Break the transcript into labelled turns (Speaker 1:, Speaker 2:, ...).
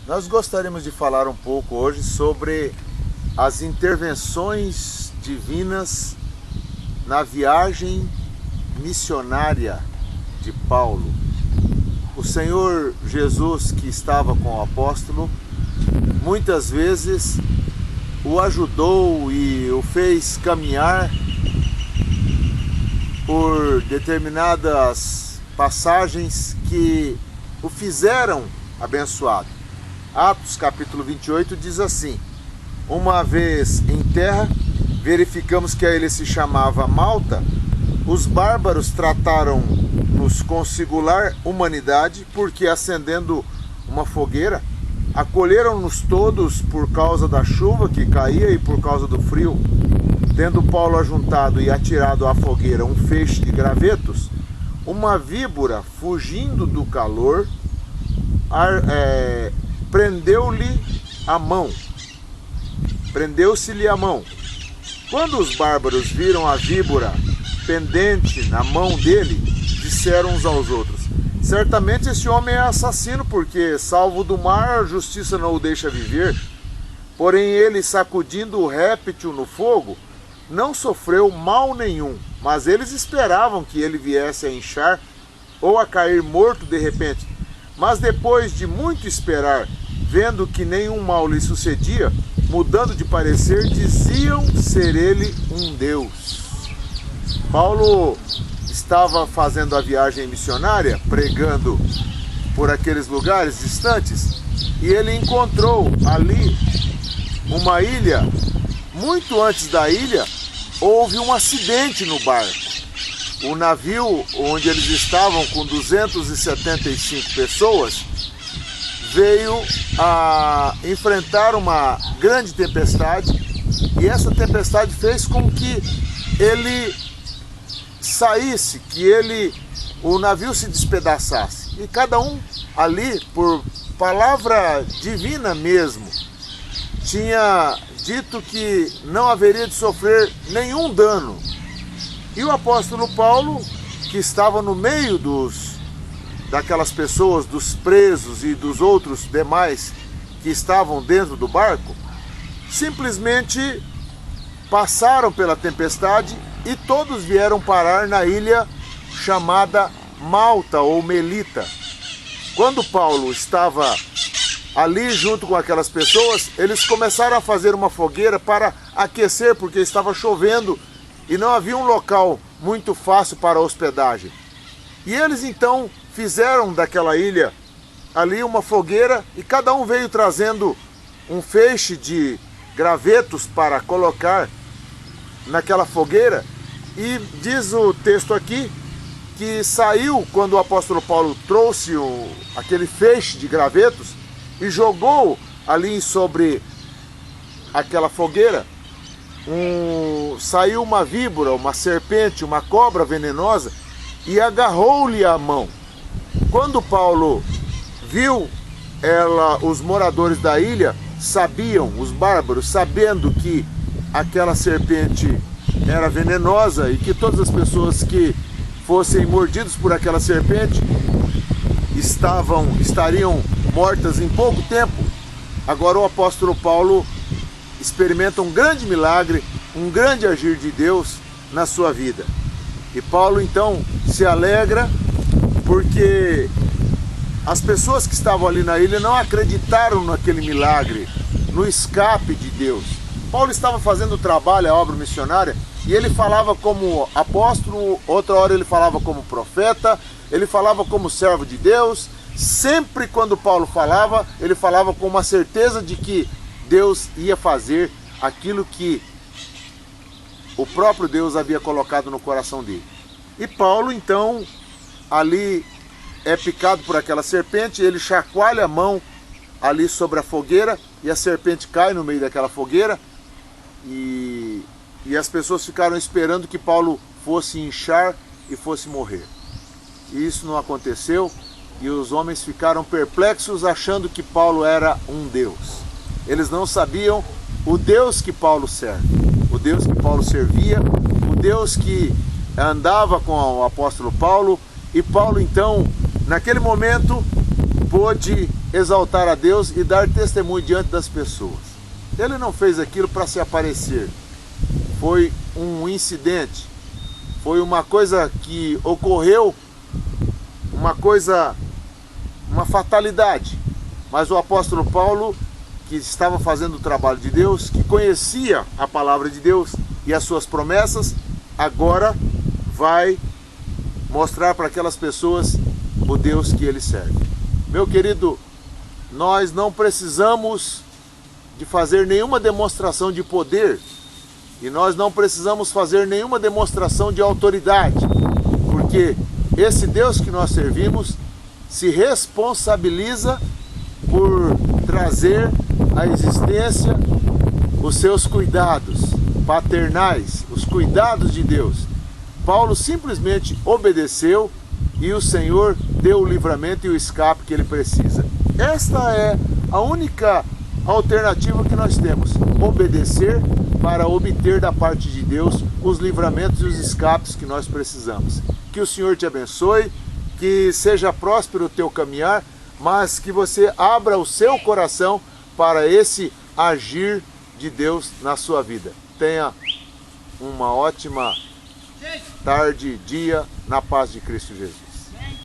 Speaker 1: Nós gostaríamos de falar um pouco hoje sobre as intervenções divinas na viagem missionária de Paulo. O Senhor Jesus, que estava com o apóstolo, muitas vezes o ajudou e o fez caminhar por determinadas passagens que o fizeram abençoado. Atos capítulo 28 diz assim: uma vez em terra, verificamos que a ilha se chamava Malta. Os bárbaros trataram-nos com singular humanidade, porque acendendo uma fogueira, acolheram-nos todos por causa da chuva que caía e por causa do frio. Tendo Paulo ajuntado e atirado à fogueira um feixe de gravetos, uma víbora, fugindo do calor, prendeu-se-lhe a mão. Quando os bárbaros viram a víbora pendente na mão dele, disseram uns aos outros: certamente esse homem é assassino, porque, salvo do mar, a justiça não o deixa viver. Porém ele, sacudindo o réptil no fogo, não sofreu mal nenhum, mas eles esperavam que ele viesse a inchar ou a cair morto de repente. Mas depois de muito esperar, vendo que nenhum mal lhe sucedia, mudando de parecer, diziam ser ele um Deus. Paulo estava fazendo a viagem missionária, pregando por aqueles lugares distantes, e ele encontrou ali uma ilha. Muito antes da ilha, houve um acidente no barco. O navio onde eles estavam, com 275 pessoas, veio a enfrentar uma grande tempestade, e essa tempestade fez com que ele saísse, o navio se despedaçasse. E cada um ali, por palavra divina mesmo, tinha dito que não haveria de sofrer nenhum dano. E o apóstolo Paulo, que estava no meio daquelas pessoas, dos presos e dos outros demais que estavam dentro do barco, simplesmente passaram pela tempestade e todos vieram parar na ilha chamada Malta ou Melita. Quando Paulo estava ali junto com aquelas pessoas, eles começaram a fazer uma fogueira para aquecer, porque estava chovendo e não havia um local muito fácil para hospedagem. E eles então fizeram daquela ilha ali uma fogueira, e cada um veio trazendo um feixe de gravetos para colocar naquela fogueira. E diz o texto aqui que saiu, quando o apóstolo Paulo trouxe aquele feixe de gravetos e jogou ali sobre aquela fogueira, saiu uma víbora, uma serpente, uma cobra venenosa, e agarrou-lhe a mão. Quando Paulo viu os moradores da ilha sabiam, os bárbaros, sabendo que aquela serpente era venenosa e que todas as pessoas que fossem mordidos por aquela serpente estariam mortas em pouco tempo. Agora o apóstolo Paulo experimenta um grande milagre, um grande agir de Deus na sua vida. E Paulo então se alegra, porque as pessoas que estavam ali na ilha não acreditaram naquele milagre, no escape de Deus. Paulo estava fazendo o trabalho, a obra missionária, e ele falava como apóstolo, outra hora ele falava como profeta, ele falava como servo de Deus. Sempre quando Paulo falava, ele falava com uma certeza de que Deus ia fazer aquilo que o próprio Deus havia colocado no coração dele. E Paulo então ali é picado por aquela serpente, ele chacoalha a mão ali sobre a fogueira e a serpente cai no meio daquela fogueira, e as pessoas ficaram esperando que Paulo fosse inchar e fosse morrer. E isso não aconteceu, e os homens ficaram perplexos, achando que Paulo era um Deus. Eles não sabiam o Deus que Paulo serve, o Deus que Paulo servia, o Deus que andava com o apóstolo Paulo. E Paulo então, naquele momento, pôde exaltar a Deus e dar testemunho diante das pessoas. Ele não fez aquilo para se aparecer. Foi um incidente, foi uma coisa que ocorreu, uma fatalidade. Mas o apóstolo Paulo, que estava fazendo o trabalho de Deus, que conhecia a palavra de Deus e as suas promessas, agora vai mostrar para aquelas pessoas o Deus que ele serve. Meu querido, nós não precisamos de fazer nenhuma demonstração de poder e nós não precisamos fazer nenhuma demonstração de autoridade, porque esse Deus que nós servimos se responsabiliza por trazer à existência os seus cuidados paternais, os cuidados de Deus. Paulo simplesmente obedeceu e o Senhor deu o livramento e o escape que ele precisa. Esta é a única alternativa que nós temos: obedecer para obter da parte de Deus os livramentos e os escapes que nós precisamos. Que o Senhor te abençoe, que seja próspero o teu caminhar, mas que você abra o seu coração para esse agir de Deus na sua vida. Tenha uma ótima tarde, dia, na paz de Cristo Jesus.